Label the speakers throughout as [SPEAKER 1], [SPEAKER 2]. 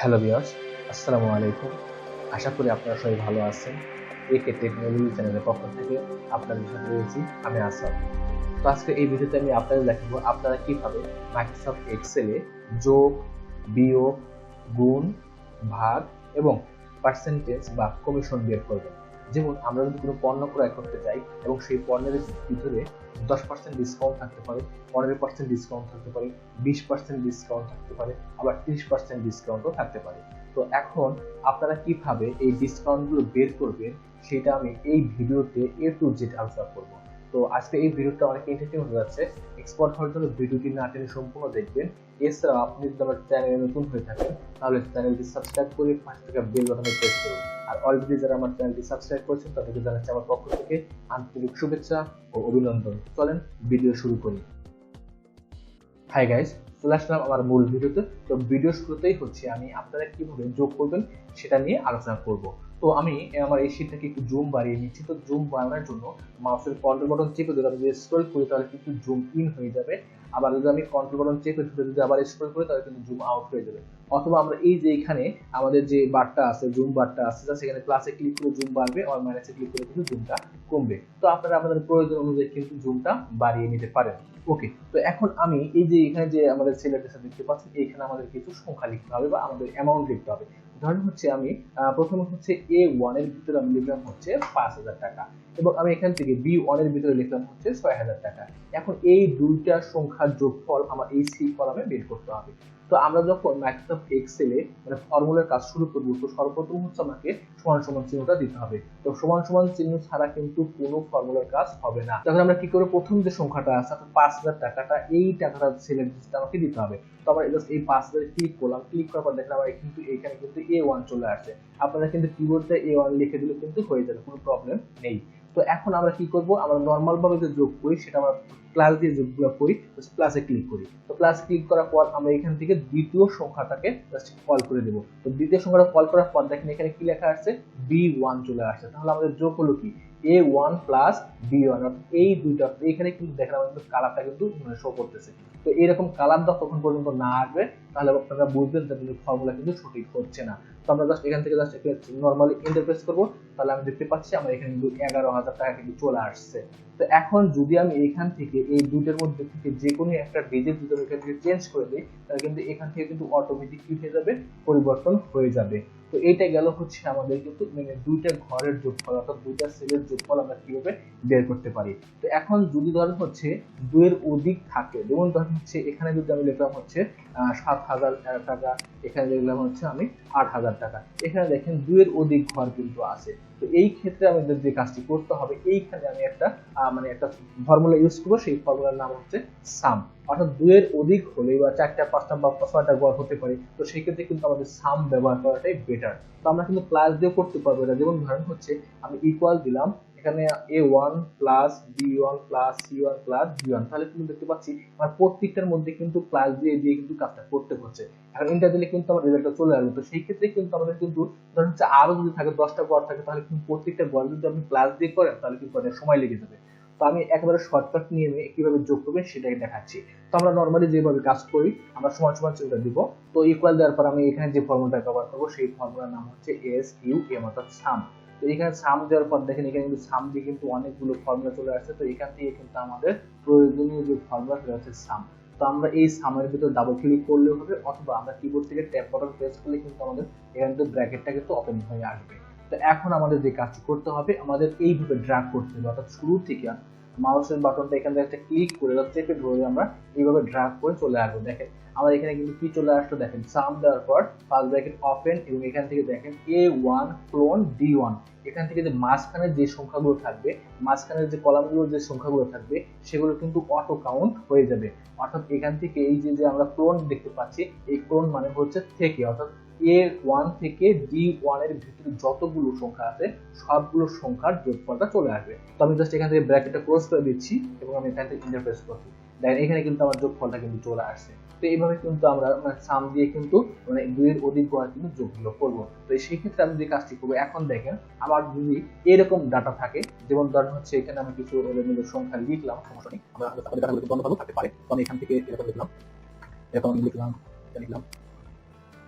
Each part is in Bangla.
[SPEAKER 1] হ্যালো ভিউয়ার্স, আসসালামু আলাইকুম। আশা করি আপনারা সবাই ভালো আছেন। একে টেকনোলজি চ্যানেলের পক্ষ থেকে আপনাদের সাথে রয়েছি আমি আসাদ। তো আজকে এই ভিডিওতে আমি আপনাদের দেখাবো আপনারা কিভাবে মাইক্রোসফট এক্সেলে যোগ, বিয়োগ, গুণ, ভাগ এবং পার্সেন্টেজ বা কমিশন বের করবেন। যেমন আমরা যদি কোনো পণ্য ক্রয় করতে যাই এবং সেই পণ্যের ভিতরে 10% ডিসকাউন্ট থাকতে পারে, 15% ডিসকাউন্ট থাকতে পারে, 20% ডিসকাউন্ট থাকতে পারে, আবার 30% ডিসকাউন্টও থাকতে পারে। তো এখন আপনারা কিভাবে এই ডিসকাউন্টগুলো বের করবেন সেটা আমি এই ভিডিওতে A to Z আলোচনা করব। তো আজকে এই ভিডিওটা অনেক ইন্টারেস্টিং হতে যাচ্ছে। এক্সপার্ট হওয়ার জন্য ভিডিওটি না টেনে সম্পূর্ণ দেখবেন। এছাড়াও আপনি যদি আমার চ্যানেলে নতুন হয়ে থাকেন তাহলে চ্যানেলটি সাবস্ক্রাইব করে পাশে থাকা বেল বাটনে প্রেস করুন। আর অলরেডি যারা আমার চ্যানেলটি সাবস্ক্রাইব করেছেন তাদেরকে জানাচ্ছি আমার পক্ষ থেকে আন্তরিক শুভেচ্ছা ও অভিনন্দন। চলেন ভিডিও শুরু করি। হাই গাইস, চলে আসলাম আমার মূল ভিডিওতে। তো ভিডিও শুরুতেই হচ্ছে আমি আপনারা কিভাবে যোগ করবেন সেটা নিয়ে আলোচনা করব। তো আমি আমার এই শীটটাকে একটু জুম বাড়িয়ে নিচ্ছি। তো জুম বাড়ানোর জন্য মাউসের কন্ট্রোল বাটন চেপে ধরে আমি যদি স্ক্রল করি তাহলে কিন্তু জুম ইন হয়ে যাবে। আবার যদি আমি কন্ট্রোল বাটন চেপে ধরে যদি আবার স্ক্রল করি তাহলে কিন্তু জুম আউট হয়ে যাবে। অথবা আমরা এই যে এখানে আমাদের যে বারটা আছে, জুম বারটা আছে, সেখানে প্লাসে ক্লিক করে জুম বাড়বে, আর মাইনাসে ক্লিক করে কিন্তু জুমটা কমবে। তো আপনারা আপনাদের প্রয়োজন অনুযায়ী কিন্তু জুমটা বাড়িয়ে নিতে পারেন। ওকে, তো এখন আমি এই যে এখানে যে আমাদের সিলেবাসটা দেখতে পাচ্ছেন, এখানে আমাদের কিছু সংখ্যা লিখতে হবে বা আমাদের অ্যামাউন্ট লিখতে হবে। ধরেন হচ্ছে আমি প্রথমে হচ্ছে A1 এর ভিতরে আমি লিখলাম হচ্ছে 5000 টাকা এবং আমি এখান থেকে B1 এর ভিতরে লিখলাম হচ্ছে 6000 টাকা। এখন এই দুইটা সংখ্যার যোগফল আমার এই সি কলামে বের করতে হবে। তো আমরা যখন মাইক্রোসফট এক্সেলে মানে ফর্মুলার কাজ শুরু করব, তো সর্বপ্রথম হচ্ছে আমাকে সমান সমান চিহ্নটা দিতে হবে। তো সমান সমান চিহ্ন ছাড়া কিন্তু কোনো ফর্মুলার কাজ হবে না। তখন আমরা কি করব, প্রথম যে সংখ্যাটা আছে 5000 টাকাটা, এই টাকাটা সিলেক্ট আমাকে দিতে হবে। তো আমরা জাস্ট এই 5000 ক্লিক করলাম, ক্লিক করার পর দেখলাম কিন্তু এখানে কিন্তু A1 চলে আসছে। আপনারা কিন্তু কিবোর্ডে A1 লিখে দিলে কিন্তু হয়ে যাবে, কোনো প্রবলেম নেই। তো এখন আমরা কি করব, আমরা নরমাল ভাবে যে যোগ করি সেটা আমরা প্লাস দিয়ে যোগগুলো করি, প্লাসে ক্লিক করি। তো প্লাস ক্লিক করার পর আমরা এখান থেকে দ্বিতীয় সংখ্যাটাকে জাস্ট কল করে দেব। তো দ্বিতীয় সংখ্যাটা কল করার পর দেখেন এখানে কি লেখা আসছে, B1 চলে আসছে। তাহলে আমাদের যোগ হলো কি A1 প্লাস B1, অর্থাৎ এই দুইটা। এখানে কিন্তু দেখেন আমাদের কালারটা কিন্তু শো করতেছে। তো এরকম কালার যতক্ষণ পর্যন্ত না আসবে তাহলে আপনারা বুঝবেন যে ফর্মুলা কিন্তু সঠিক হচ্ছে না। তো আমরা জাস্ট এখান থেকে জাস্ট নরমালি ইন্টারপ্রেস করব, তাহলে আমি দেখতে পাচ্ছি আমার এখানে কিন্তু 11000 টাকা কিন্তু চলে আসছে। তো এখন যদি আমি এখান থেকে এই দুইটার মধ্যে থেকে যে কোনো একটা ডিজিট যদি আমি এখান থেকে চেঞ্জ করে দিই তাহলে কিন্তু এখান থেকে কিন্তু অটোমেটিক কি হয়ে যাবে, পরিবর্তন হয়ে যাবে। তো এইটা গেল হচ্ছে আমাদের কিন্তু মানে দুইটা ঘরের যোগফল, অর্থাৎ দুইটা সেলের যোগফল আমরা কিভাবে বের করতে পারি। তো এখন যদি ধরেন হচ্ছে দুইয়ের অধিক থাকে, যেমন ধরেন হচ্ছে এখানে যদি আমি লিখলাম হচ্ছে 7000 টাকা, এখানে লিখলাম হচ্ছে আমি 8000 টাকা, এখানে দেখেন দুইয়ের অধিক ঘর কিন্তু আছে। তো এই ক্ষেত্রে আমাদের যে কাজটি করতে হবে, এইখানে আমি একটা মানে একটা ফর্মুলা ইউজ করবো, সেই ফর্মুলার নাম হচ্ছে সাম। অর্থাৎ দুইয়ের অধিক হলে বা 4টা 5টা বা 6টা ঘর হতে পারে, তো সেই ক্ষেত্রে কিন্তু আমাদের সাম ব্যবহার করাটাই বেটার। তো আমরা কিন্তু প্লাস দিয়ে করতে পারবো এটা। যেমন ধরেন হচ্ছে আমি ইকুয়াল দিলাম এখানে A1 plus B1 plus C1 plus B1, তাহলে কিন্তু দেখতে পাচ্ছি আমার প্রত্যেকটার মধ্যে কিন্তু প্লাস দিয়ে দিয়ে কিন্তু কাজটা করতে হচ্ছে। এখন ইন্টার দিলে কিন্তু আমার রেজাল্টটা চলে আসবে। তো সেই ক্ষেত্রে কিন্তু আমাদের কিন্তু ধরেন হচ্ছে আরো যদি থাকে 10টা ঘর থাকে, তাহলে কিন্তু প্রত্যেকটা ঘর যদি আপনি প্লাস দিয়ে করেন তাহলে কিন্তু অনেক সময় লেগে যাবে। তো আমি একেবারে শর্টকাট নিয়ে কিভাবে যোগ করবেন সেটাই দেখাচ্ছি। তো আমরা নরমালি যেভাবে কাজ করি, আমরা সমান সমান চিহ্নটা দিব। তো ইকুয়াল দেওয়ার পর আমি এখানে যে ফর্মুলাটা ব্যবহার করবো সেই ফর্মুলার নাম হচ্ছে SUM, অর্থাৎ সাম। তো এখানে সাম দেওয়ার পর দেখেন এখানে কিন্তু সাম দিয়ে কিন্তু অনেকগুলো ফর্মুলা চলে আসছে। তো এখান থেকে কিন্তু আমাদের প্রয়োজনীয় যে ফর্মুলা সেটা হচ্ছে সাম। তো আমরা এই সামের ভিতর ডাবল ক্লিক করলেও হবে, অথবা আমরা কিবোর্ড থেকে ট্যাব বাটন প্রেস করলে কিন্তু আমাদের এখানে কিন্তু ব্র্যাকেটটা কিন্তু ওপেন হয়ে আসবে। তো এখন আমাদের যে কাজটি করতে হবে, আমাদের এইভাবে ড্র্যাগ করতে হবে, অর্থাৎ শুরু থেকে মাউসের বাটনটা এখানে একটা ক্লিক করে চেপে ধরে আমরা এইভাবে ড্র্যাগ করে চলে আসবো। দেখেন আমার এখানে কিন্তু কি চলে আসলো, দেখেন সাম দেওয়ার পর ফার্স্ট ব্র্যাকেট ওপেন এবং এখান থেকে দেখেন A1 ক্লোন D1। এখান থেকে যে মাঝখানে যে সংখ্যাগুলো থাকবে, মাঝখানের যে কলামগুলোর যে সংখ্যাগুলো থাকবে সেগুলো কিন্তু অটো কাউন্ট হয়ে যাবে। অর্থাৎ এখান থেকে এই যে আমরা ক্লোন দেখতে পাচ্ছি, এই ক্লোন মানে হচ্ছে থেকে, অর্থাৎ A1 থেকে D1 এর ভিতরে যতগুলো সংখ্যা আছে সবগুলো সংখ্যার যোগফলটা চলে আসবে। তো আমি জাস্ট এখান থেকে ব্র্যাকেটটা ক্লোজ করে দিচ্ছি এবং আমি এখান থেকে ইন্টারপ্রেস করছি। দেখেন এখানে কিন্তু আমার যোগফলটা কিন্তু চলে আসছে। তো এইভাবে কিন্তু আমরা সাম দিয়ে কিন্তু মানে দুইয়ের অধিক ঘর কিন্তু যোগগুলো করবো। তো সেই ক্ষেত্রে আমি যে কাজটি করবো, এখন দেখেন আমার যদি এরকম ডাটা থাকে, যেমন ধরেন হচ্ছে এখানে আমি কিছু সংখ্যা লিখলাম, সমস্যা নেই, আমরা আমাদের ডাটাগুলো কিন্তু অন্যভাবে থাকতে পারে। তো আমি এখান থেকে এরকম লিখলাম, এখন লিখলাম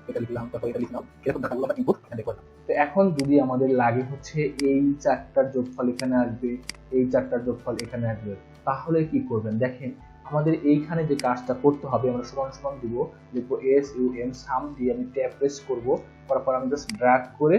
[SPEAKER 2] এটা লিখলাম, তারপর এটা লিখলাম, এরকম ডাটাগুলো আমরা ইনপুট এখানে করলাম।
[SPEAKER 1] তো এখন যদি আমাদের লাগে হচ্ছে এই চারটার যোগফল এখানে আসবে, এই চারটার যোগফল এখানে আসবে, তাহলে কি করবেন দেখেন, আমাদের এইখানে যে কাজটা করতে হবে, আমরা সমান সমান দিব, লিখবো এস ইউ এম সাম দিয়ে আমি ট্যাব প্রেস করবো, তারপর আমি জাস্ট ড্র্যাগ করে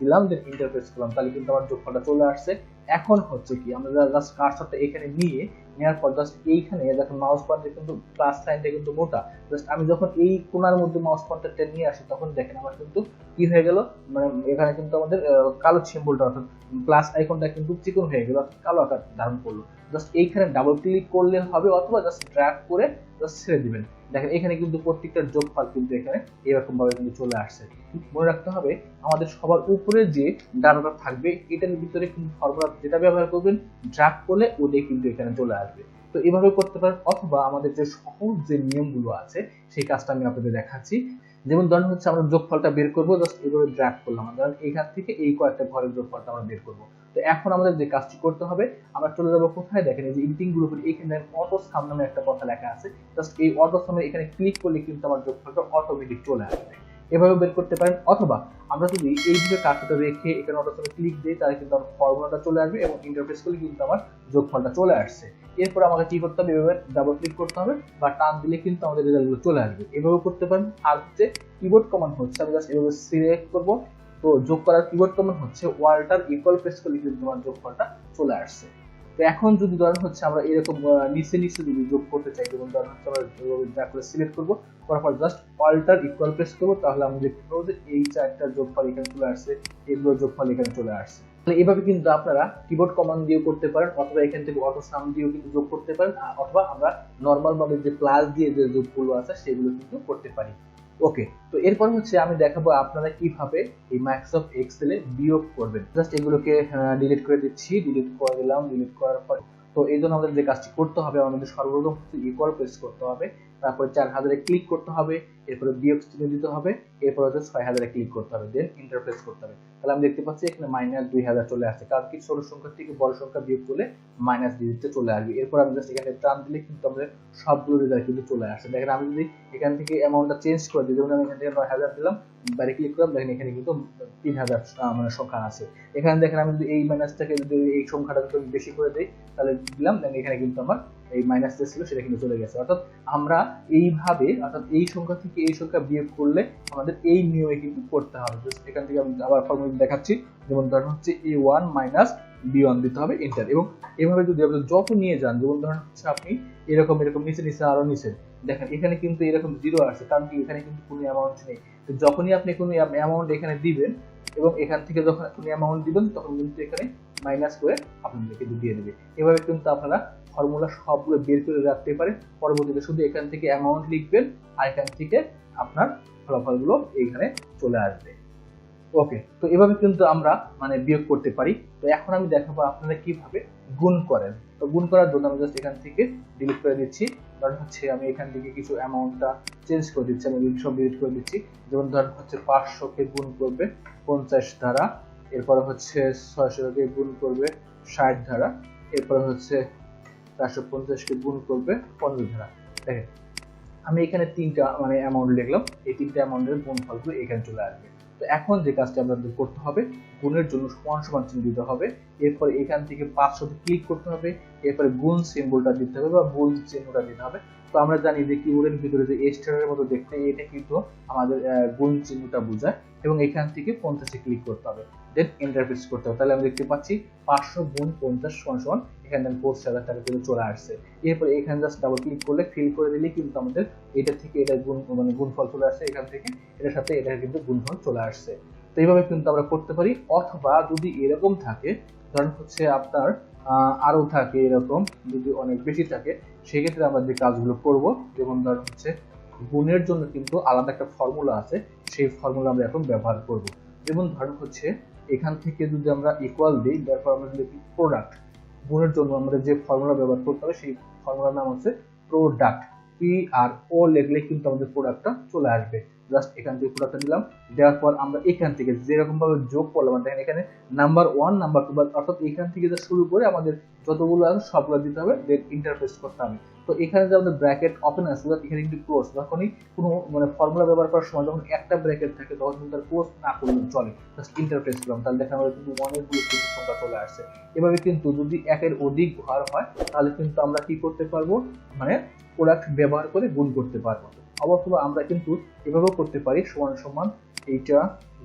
[SPEAKER 1] দিলাম, দেন এন্টার প্রেস করলাম, তাহলে কিন্তু আমার যোগফলটা চলে আসছে। এখন হচ্ছে কি, আমরা জাস্ট কার্সরটা এখানে নিয়ে নেওয়ার পর জাস্ট এইখানে দেখুন মাউস পয়েন্টার কিন্তু প্লাস সাইনটা কিন্তু মোটা, জাস্ট আমি যখন এই কোণার মধ্যে মাউস পয়েন্টারটা নিয়ে আসি তখন দেখেন আমার কিন্তু কি হয়ে গেল, মানে এখানে কিন্তু আমাদের কালো সিম্বলটা অর্থাৎ প্লাস আইকনটা কিন্তু চিকন হয়ে গেল, কালো আকার ধারণ করলো। জাস্ট এইখানে ডাবল ক্লিক করলে হবে, অথবা জাস্ট ড্র্যাগ করে জাস্ট ছেড়ে দিবেন। দেখেন এখানে কিন্তু প্রত্যেকটার যোগফল কিন্তু এখানে এরকম ভাবে কিন্তু চলে আসছে। মনে রাখতে হবে আমাদের সবার উপরে যে ডাটাটা থাকবে এটার ভিতরে কিন্তু ফর্মুলা যেটা ব্যবহার করবেন ড্র্যাগ করলে ওটাই কিন্তু এখানে চলে আসবে। তো এভাবে করতে পারেন, অথবা আমাদের যে সহজ যে নিয়মগুলো আছে সেই কাজটা আমি আপনাদের দেখাচ্ছি। যেমন ধরেন হচ্ছে আমরা যোগফলটা বের করবো, জাস্ট এইভাবে ড্র্যাগ করলাম, ধরেন এখান থেকে এই কয়েকটা ঘরের যোগফলটা আমরা বের করবো। তো এখন আমাদের যে কাজটি করতে হবে, আমরা চলে যাবো কোথায়, দেখেন এই যে এডিটিং গ্রুপের এইখানে অটো সাম নামে একটা কথা লেখা আছে, জাস্ট এই অটো সামে এখানে ক্লিক করলে কিন্তু আমার যোগফলটা অটোমেটিক চলে আসবে। এভাবে বের করতে পারেন, অথবা আমরা যদি এইভাবে কাজটা রেখে এখানে অটো সামে ক্লিক দিই তাহলে কিন্তু আমার ফর্মুলাটা চলে আসবে এবং ইন্টারফেস করলে কিন্তু আমার যোগফলটা চলে আসছে। এরপর আমাকে কি করতে হবে, এভাবে ডাবল ক্লিক করতে হবে বা টান দিলে কিন্তু আমাদের রেজাল্টগুলো চলে আসবে। এভাবে করতে পারেন। আর হচ্ছে কিবোর্ড কমান্ড হচ্ছে, আমি জাস্ট এভাবে সিলেক্ট করব, তো যোগ করার কিবোর্ড কমান্ড হচ্ছে ওয়াল্টার ইকুয়াল প্রেস করলে কিন্তু তোমার যোগফলটা চলে আসছে। তো এখন যদি ধরেন হচ্ছে আমরা এরকম নিচে নিচে যদি যোগ করতে চাই, যেমন ধরেন হচ্ছে আমরা যা করে সিলেক্ট করব, করার পর জাস্ট অল্টার ইকুয়াল প্রেস করব, তাহলে আমরা দেখতে পাবো যে এই চারটা যোগফল এখানে চলে আসছে, এগুলো যোগফল এখানে চলে আসছে। তাহলে এভাবে কিন্তু আপনারা কিবোর্ড কমান্ড দিয়েও করতে পারেন, অথবা এখান থেকে অটো সাম দিয়েও কিন্তু যোগ করতে পারেন, অথবা আমরা নর্মাল ভাবে যে প্লাস দিয়ে যে যোগগুলো আছে সেগুলো কিন্তু করতে পারি। ওকে, তো এরপর হচ্ছে আমি দেখাবো আপনারা কিভাবে এই মাইক্রোসফট এক্সেলে বিয়োগ করবেন। জাস্ট এগুলোকে ডিলিট করে দিচ্ছি, ডিলিট করে দিলাম। ডিলিট করার পর তো এই জন্য আমাদের যে কাজটি করতে হবে, আমাদের সর্বপ্রথম হচ্ছে ইকুয়াল প্রেস করতে হবে, তারপরে 4000-এ ক্লিক করতে হবে, এরপরে বিয়োগ চিহ্ন দিতে হবে, এরপর হচ্ছে 6000-এ ক্লিক করতে হবে, দেন ইন্টারপ্রেস করতে হবে। তাহলে আমি দেখতে পাচ্ছি এখানে -2000 চলে আসছে, কারণ কি ছোট সংখ্যা থেকে বড় সংখ্যা বিয়োগ করলে মাইনাস ডিজিটে চলে আসবে। এরপর আমি জাস্ট এখানে টান দিলে কিন্তু আমাদের সবগুলো রেজাল্ট কিন্তু চলে আসে। দেখেন আমি যদি এখান থেকে অ্যামাউন্টটা চেঞ্জ করে দিই, যেমন আমি এখান থেকে 9000 দিলাম, বাইরে ক্লিক করলাম, দেখেন এখানে কিন্তু 3000 মানে সংখ্যা আছে। এখানে দেখেন আমি যদি এই মাইনাসটাকে যদি এই সংখ্যাটা যদি বেশি করে দেই তাহলে দিলাম, দেখেন এখানে কিন্তু আমার এই মাইনাস যে ছিল সেটা কিন্তু চলে গেছে। অর্থাৎ আমরা এইভাবে, অর্থাৎ এই সংখ্যা থেকে এই সংখ্যা বিয়োগ করলে আমাদের এই নিয়মে কিন্তু করতে হবে। এখান থেকে আমি আবার ফর্মুলা দেখাচ্ছি, যেমন ধরেন হচ্ছে a1 মাইনাস b1 দিতে হবে, এন্টার। এবং এভাবে যদি আপনি যত নিয়ে যান, যেমন ধরেন হচ্ছে আপনি এরকম এরকম নিচে নিচে আরো নিচে, দেখেন এখানে কিন্তু এরকম জিরো আসছে, কারণ কি এখানে কিন্তু কোনো অ্যামাউন্ট নেই। তো যখনই আপনি কোনো অ্যামাউন্ট এখানে দিবেন এবং এখান থেকে যখন কোনো অ্যামাউন্ট দিবেন তখন কিন্তু এখানে মাইনাস করে আপনাদেরকে দিয়ে দেবে। এভাবে কিন্তু আপনারা ফর্মুলা সবগুলো বের করে রাখতে পারেন, পরবর্তীতে শুধু এখান থেকে অ্যামাউন্ট লিখবেন আর এখান থেকে আপনার ফলাফলগুলো এইখানে চলে আসবে। ওকে, তো এভাবে কিন্তু আমরা মানে বিয়োগ করতে পারি। তো এখন আমি দেখাবো আপনারা কিভাবে গুণ করেন। তো গুণ করার জন্য আমি জাস্ট এখান থেকে ডিলিট করে দিচ্ছি, কারণ হচ্ছে আমি এখান থেকে কিছু অ্যামাউন্টটা চেঞ্জ করে দিচ্ছি, আমি সব ডিলিট করে দিচ্ছি। যেমন ধরেন হচ্ছে 500-কে গুণ করবে 50 দ্বারা, এরপর হচ্ছে 600-কে গুণ করবে 60 দ্বারা, এরপর হচ্ছে 450-কে গুণ করবে 15 দ্বারা। দেখেন আমি এখানে তিনটা মানে অ্যামাউন্ট লিখলাম, এই তিনটা অ্যামাউন্টের গুণফলগুলো এখানে চলে আসবে। তো এখন যে কাজটা আপনাদের করতে হবে, গুণের জন্য সমান সমান চিহ্ন দিতে হবে, এরপর এখান থেকে 500 ক্লিক করতে হবে, এরপরে গুণ সিম্বলটা দিতে হবে বা গুণ চিহ্নটা দিতে হবে। তো আমরা জানি যে কিবোর্ডের ভিতরে যে স্টারের মতো দেখতে, এটা কিন্তু আমাদের গুণ চিহ্নটা বোঝায়, এবং এখান থেকে 50-এ ক্লিক করতে হবে, দেন ইন্টারপ্রেস করতে হবে। তাহলে আমি দেখতে পাচ্ছি 500 গুণ 50 সমান এখানে 50,000 টাকা কিন্তু চলে আসছে। এরপর এখানে জাস্ট ডাবল ক্লিক করলে ফিল করে দিলে কিন্তু আমাদের এটা থেকে এটা গুণ মানে গুণফল চলে আসছে, এখান থেকে এটার সাথে এটা কিন্তু গুণফল চলে আসছে। তো এইভাবে কিন্তু আমরা করতে পারি। অথবা যদি এরকম থাকে, ধরেন হচ্ছে আপনার আরো থাকে এরকম, যদি অনেক বেশি থাকে, সেক্ষেত্রে আমরা যে কাজগুলো করব, যেমন ধরেন হচ্ছে গুণের জন্য কিন্তু আলাদা একটা ফর্মুলা আছে, সেই ফর্মুলা আমরা এখন ব্যবহার করব। যেমন ধরেন হচ্ছে এখান থেকে যদি আমরা ইকুয়াল দিই, তারপর আমরা যদি প্রোডাক্ট, গুণের জন্য আমাদের যে ফর্মুলা ব্যবহার করতে হবে সেই ফর্মুলার নাম হচ্ছে প্রোডাক্ট, পি আর ও লিখলে কিন্তু আমাদের প্রোডাক্টটা চলে আসবে। জাস্ট এখান থেকে পুরোটা দিলাম। দেওয়ার পর আমরা এখান থেকে যেরকম ভাবে যোগ করলাম, দেখেন এখানে নাম্বার 1 নাম্বার 2 অর্থাৎ এখান থেকে যা শুরু করে আমাদের যতগুলো আছে সবগুলো দিতে হবে, দেন ইন্টারফেস করতে হবে। তো এখানে যে আমাদের ব্র্যাকেট ওপেন আছে, এখানে কিন্তু ক্লোজ, যখনই কোনো মানে ফর্মুলা ব্যবহার করার সময় যখন একটা ব্র্যাকেট থাকে তখন কিন্তু তার ক্লোজ না করলেও চলে। জাস্ট ইন্টারফেস করলাম, তাহলে দেখেন আমাদের কিন্তু অনেকগুলো কিন্তু সংখ্যা চলে আসছে। এভাবে কিন্তু যদি একের অধিক ঘর হয় তাহলে কিন্তু আমরা কি করতে পারবো, মানে প্রোডাক্ট ব্যবহার করে গুণ করতে পারবো। অথবা আমরা কিন্তু এভাবেও করতে পারি, সমান সমান এইটা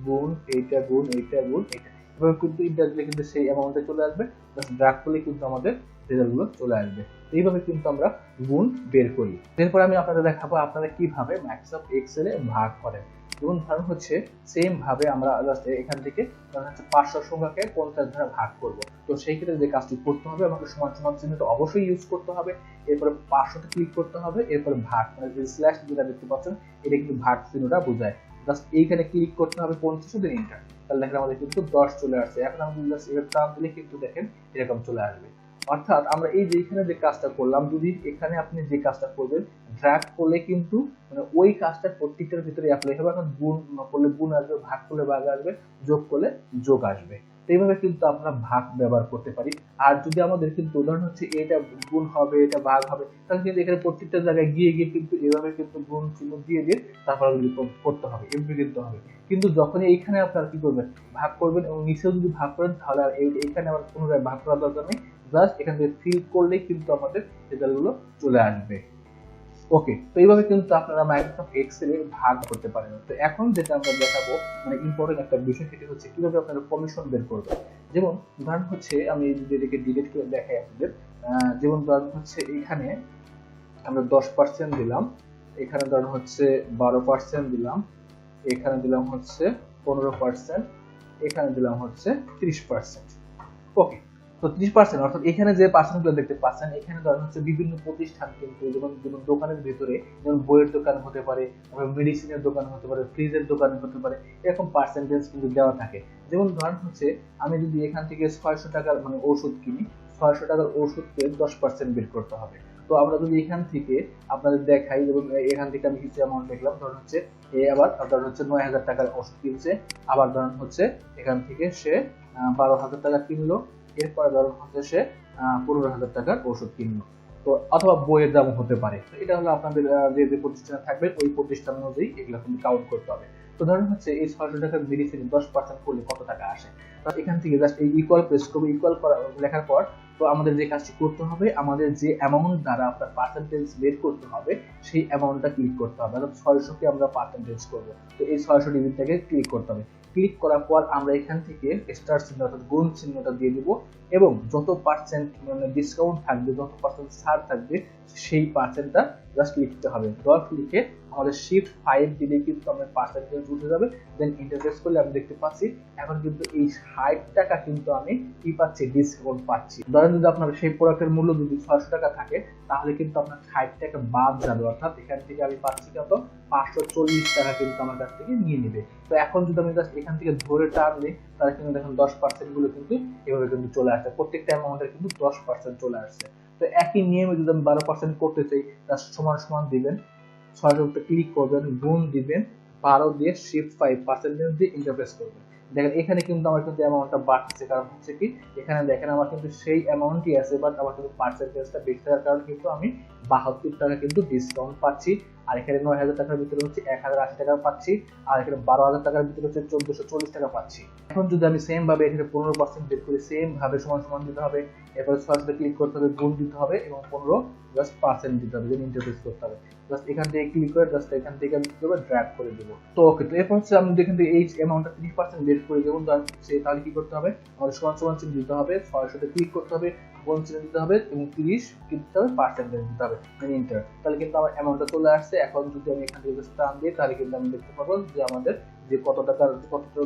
[SPEAKER 1] গুণ এইটা গুণ এইটা গুণ এইটা, এভাবে কিন্তু ইন্টার দিলে কিন্তু সেই অ্যামাউন্টে চলে আসবে। জাস্ট ড্র্যাগ করলে কিন্তু আমাদের রেজাল্টগুলো চলে আসবে। এইভাবে কিন্তু আমরা গুণ বের করি। এরপর আমি আপনাদের দেখাবো আপনারা কিভাবে মাইক্রোসফট এক্সেল এ ভাগ করেন। যেমন ধরুন হচ্ছে সেম ভাবে আমরা জাস্ট এখান থেকে ধরুন হচ্ছে 500 সংখ্যাকে 50 দ্বারা ভাগ করব। তো সেই ক্ষেত্রে যে কাজটি করতে হবে, আমাকে সমান সমান চিহ্নটা অবশ্যই ইউজ করতে হবে। এরপরে 500 তে ক্লিক করতে হবে, এরপরে ভাগ মানে যে স্ল্যাশ যেটা দেখতে পাচ্ছেন এটা কিন্তু ভাগ চিহ্নটা বোঝায়। জাস্ট এইখানে ক্লিক করতে হবে 50 দিন এন্টার, তাহলে দেখেন আমাদের কিন্তু 10 চলে আসছে। এখন আমি জাস্ট এর টান দিলে কিন্তু দেখেন এরকম চলে আসবে। অর্থাৎ আমরা এই যে এখানে যে কাজটা করলাম, যদি এখানে আপনি যে কাজটা করবেন ড্র্যাগ করলে কিন্তু মানে ওই কাজটা প্রত্যেকটার ভিতরে অ্যাপ্লাই হবে। এখন গুণ করলে গুণ আসবে, ভাগ করলে ভাগ আসবে, যোগ করলে যোগ আসবে। তো এইভাবে কিন্তু আমরা ভাগ ব্যবহার করতে পারি। আর যদি আমাদের কিন্তু উদাহরণ হচ্ছে এটা গুণ হবে এটা ভাগ হবে, তাহলে কিন্তু এখানে প্রত্যেকটা জায়গায় গিয়ে গিয়ে কিন্তু এভাবে কিন্তু গুণ চিহ্ন দিয়ে দিয়ে তারপর করতে হবে, এমনি কিন্তু হবে। কিন্তু যখনই এইখানে আপনারা কি করবেন, ভাগ করবেন এবং নিচেও যদি ভাগ করেন তাহলে আর এইখানে আবার পুনরায় ভাগ করার দরকার নেই। জাস্ট এখান থেকে ফিল করলেই কিন্তু আমাদের রেজাল্টগুলো চলে আসবে। ওকে, তো এইভাবে কিন্তু আপনারা মাইক্রোসফট এক্সেল এ ভাগ করতে পারেন। তো এখন যেটা আমরা দেখাবো মানে ইম্পর্টেন্ট একটা বিষয়, সেটা হচ্ছে কিভাবে আপনারা কমিশন বের করবেন। যেমন ধরেন হচ্ছে আমি যদি এটাকে ডিলিট করে দেখাই আপনাদের, যেমন ধরেন হচ্ছে এখানে আমরা 10% দিলাম, এখানে ধরেন হচ্ছে 12% দিলাম, এখানে দিলাম হচ্ছে 15%, এখানে দিলাম হচ্ছে 30%। ওকে, তো 30% অর্থাৎ এখানে যে পার্সেন্টগুলো দেখতে পাচ্ছেন, এখানে ধরেন হচ্ছে বিভিন্ন প্রতিষ্ঠান কিন্তু যেমন যেমন দোকানের ভিতরে যেমন বইয়ের দোকান হতে পারে, মেডিসিনের দোকান হতে পারে, ফ্রিজের দোকান হতে পারে, এরকম পার্সেন্টেজ কিন্তু দেওয়া থাকে। যেমন ধরেন হচ্ছে আমি যদি এখান থেকে 600 টাকার মানে ওষুধ কিনি, 600 টাকার ওষুধকে 10% বের করতে হবে। তো আমরা যদি এখান থেকে আপনাদের দেখাই, এবং এখান থেকে আমি কিছু অ্যামাউন্ট দেখলাম, ধরুন হচ্ছে আবার ধরুন হচ্ছে 9000 টাকার ওষুধ কিনছে, আবার ধরুন হচ্ছে এখান থেকে সে 12,000 টাকা কিনলো, এরপরে ধরুন হচ্ছে সে 15,000 টাকার ওষুধ কিনলো। তো অথবা বইয়ের দাম হতে পারে। তো এটা হলো আপনাদের যে যে প্রতিষ্ঠানে থাকবে ওই প্রতিষ্ঠান অনুযায়ী এগুলো কিন্তু কাউন্ট করতে হবে। তো ধরুন হচ্ছে এই 600 টাকার মেডিসিন 10% করলে কত টাকা আসে। তো এখান থেকে জাস্ট এই ইকুয়াল প্রেস করব, ইকুয়াল লেখার পর তো আমাদের যে কাজটি করতে হবে, আমাদের যে অ্যামাউন্ট দ্বারা আপনার পার্সেন্টেজ বের করতে হবে সেই অ্যামাউন্টটা ক্লিক করতে হবে। অর্থাৎ 600 কে আমরা পার্সেন্টেজ করব, তো এই 600 ডিজিটটাকে ক্লিক করতে হবে। ক্লিক করার পর আমরা এখান থেকে স্টার চিহ্ন অর্থাৎ গুণ চিহ্নটা দিয়ে দিব, এবং যত পার্সেন্ট মানে ডিসকাউন্ট থাকবে, যত পার্সেন্ট ছাড় থাকবে সেই পার্সেন্টটা জাস্ট লিখতে হবে। ডট লিখে আমাদের শিফট 5 দিলে কিন্তু আমাদের পার্সেন্টেজ উঠে যাবে। দেন ইন্টারফেস করলে আমি দেখতে পাচ্ছি এখন কিন্তু এই 60 টাকা কিন্তু আমি কি পাচ্ছি, ডিসকাউন্ট পাচ্ছি। ধরেন যদি আপনার সেই প্রোডাক্টের মূল্য যদি 600 টাকা থাকে তাহলে কিন্তু আপনার 60 টাকা বাদ যাবে, অর্থাৎ এখান থেকে আমি পাচ্ছি কত, 540 টাকা কিন্তু আমার কাছ থেকে নিয়ে নেবে। তো এখন যদি আমি জাস্ট এখান থেকে ধরে টানলে তাহলে কিন্তু দেখুন 10% গুলো কিন্তু এভাবে কিন্তু চলে আসছে, প্রত্যেকটা অ্যামাউন্টের কিন্তু 10% চলে আসছে। তো একই নিয়মে যদি আমি 12% করতে চাই, জাস্ট সমান সমান দিবেন, 600 ক্লিক করবেন, গুণ দিবেন 12 দিয়ে শিফট 5% দিয়ে ইন্টারপ্রেস করবেন। দেখেন এখানে কিন্তু আমার কিন্তু অ্যামাউন্টটা বাড়ছে, কারণ হচ্ছে কি এখানে দেখেন আমার কিন্তু সেই অ্যামাউন্টই আছে, বাট আমার কিন্তু পার্সেন্টেজটা বেশি থাকার কারণে কিন্তু আমি 72 টাকা কিন্তু ডিসকাউন্ট পাচ্ছি। আর এখানে 9000 টাকার ভিতরে হচ্ছে 1080 টাকা পাচ্ছি, আর এখানে 12000 টাকার ভিতরে হচ্ছে 1440 টাকা পাচ্ছি। এখন যদি আমি সেম ভাবে এখানে 15% বের করি, সেম ভাবে সমান সমান দিতে হবে, এরপরে 600 ক্লিক করতে হবে, গুণ দিতে হবে এবং 15 জাস্ট পার্সেন্ট দিতে হবে, দেন ইন্টারফেস করতে হবে। জাস্ট এখান থেকে ক্লিক করে জাস্ট এখান থেকে আমি কি করব, ড্র্যাগ করে দেব। তো ওকে, তো এরপর হচ্ছে আমি এখান থেকে এই অ্যামাউন্টটা 30% বের করে দেব। তাহলে কি করতে হবে, আমাদের সমান সমান চিহ্ন দিতে হবে, 600 তে ক্লিক করতে হবে, গুণ চিহ্ন দিতে হবে এবং 30 দিতে হবে, পার্সেন্টেজ দিতে হবে, দেন এন্টার। তাহলে কিন্তু আমার অ্যামাউন্টটা চলে আসছে। এখন যদি আমি এখান থেকে জাস্ট টান দিই তাহলে কিন্তু আমি দেখতে পাবো যে আমাদের যে কত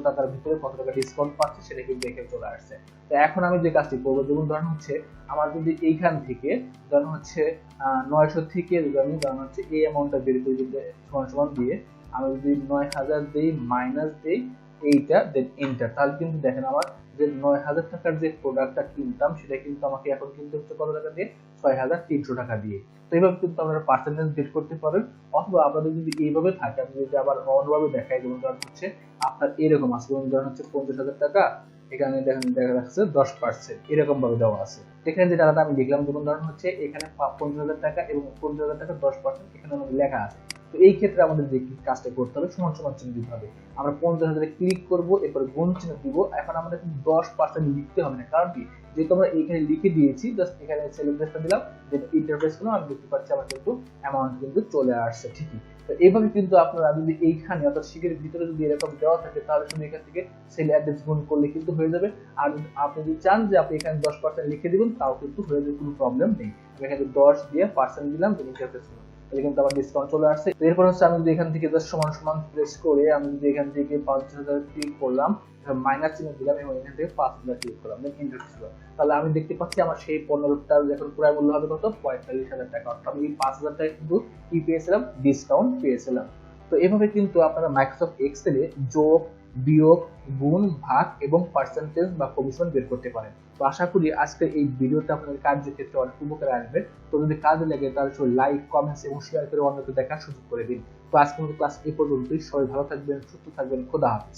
[SPEAKER 1] টাকার ভিতরে কত টাকা ডিসকাউন্ট পাচ্ছি সেটা কিন্তু এখানে চলে আসছে। তো এখন আমি যে কাজটি করবো, যেমন ধরেন হচ্ছে আমার যদি এইখান থেকে ধরেন হচ্ছে 900 থেকে যদি আমি ধরেন হচ্ছে এই অ্যামাউন্টটা বের করে দিতে সমান সমান দিয়ে আমি যদি 9000 দিই মাইনাস দিই এইটা, দেন এন্টার, তাহলে কিন্তু দেখেন আমার যে 9,000 টাকার যে প্রোডাক্টটা কিনতাম সেটা কিন্তু আমাকে এখন কিনতে হচ্ছে কত টাকা দিয়ে, 6,300 টাকা দিয়ে। তো এইভাবে কিন্তু আপনারা পার্সেন্টেজ বের করতে পারেন। অথবা আপনাদের যদি এইভাবে থাকে, আমি যদি আবার অন্যভাবে দেখাই, যেমন ধরেন হচ্ছে আপনার এরকম আছে, যেমন ধরেন হচ্ছে 50,000 টাকা, এখানে দেখেন দেখা যাচ্ছে 10% এরকম ভাবে দেওয়া আছে। এখানে যে টাকাটা আমি দেখলাম, যেমন ধরেন হচ্ছে এখানে 50,000 টাকা এবং 50,000 টাকা 10% এখানে আমাদের লেখা আছে। তো এই ক্ষেত্রে আমাদের যে কাজটা করতে হবে, সমান সমান চিহ্ন দিতে হবে। আমরা 50,000 ক্লিক করব, এরপর গুণ চিহ্ন দিব। এখন আমাদের কিন্তু 10% লিখতে হবে না, কারণ কি, যেহেতু আমরা এখানে লিখে দিয়েছি, জাস্ট এখানে সেলিব্রেশনটা দিলাম, যেটা ইন্টারফেস গুলো আমি দেখতে পাচ্ছি আমার কিন্তু অ্যামাউন্ট কিন্তু চলে আসছে ঠিকই। তো এইভাবে কিন্তু আপনারা যদি এইখানে অর্থাৎ শিটের ভিতরে যদি এরকম দেওয়া থাকে, তাহলে শুধু এখান থেকে সেল অ্যাড্রেস গুণ করলে কিন্তু হয়ে যাবে। আর আপনি যদি চান যে আপনি এখানে 10% লিখে দিবেন, তাও কিন্তু হয়ে যাবে, কোনো প্রবলেম নেই। আমি এখানে 10 দিয়ে পার্সেন্ট দিলাম, ইন্টারফেস তাহলে কিন্তু আমার ডিসকাউন্ট চলে আসছে। এরপর হচ্ছে আমি যদি এখান থেকে জাস্ট সমান সমান প্রেস করে আমি যদি এখান থেকে 5,000 ক্লিক করলাম, মাইনাস চিহ্ন দিলাম এবং এখান থেকে 5,000 ক্লিক করলাম, দেন এন্টার দিলাম, তাহলে আমি দেখতে পাচ্ছি আমার সেই পণ্যটার এখন ক্রয় মূল্য হবে কত, 45,000 টাকা। অর্থাৎ আমি এই 5,000 টাকা কিন্তু কি পেয়েছিলাম, ডিসকাউন্ট পেয়েছিলাম। তো এভাবে কিন্তু আপনারা মাইক্রোসফট এক্সেলে যোগ, বিয়োগ, গুণ, ভাগ এবং পার্সেন্টেজ বা কমিশন বের করতে পারেন। তো আশা করি আজকের এই ভিডিওটা আপনাদের কার্যক্ষেত্রে অনেক উপকারে আসবে। তো যদি কাজে লাগে তাহলে লাইক, কমেন্টস এবং শেয়ার করে অন্যকে দেখার সুযোগ করে দিন। তো আজকের মতো ক্লাস এই পর্যন্তই। সবাই ভালো থাকবেন, সুস্থ থাকবেন, খোদা হাফেজ।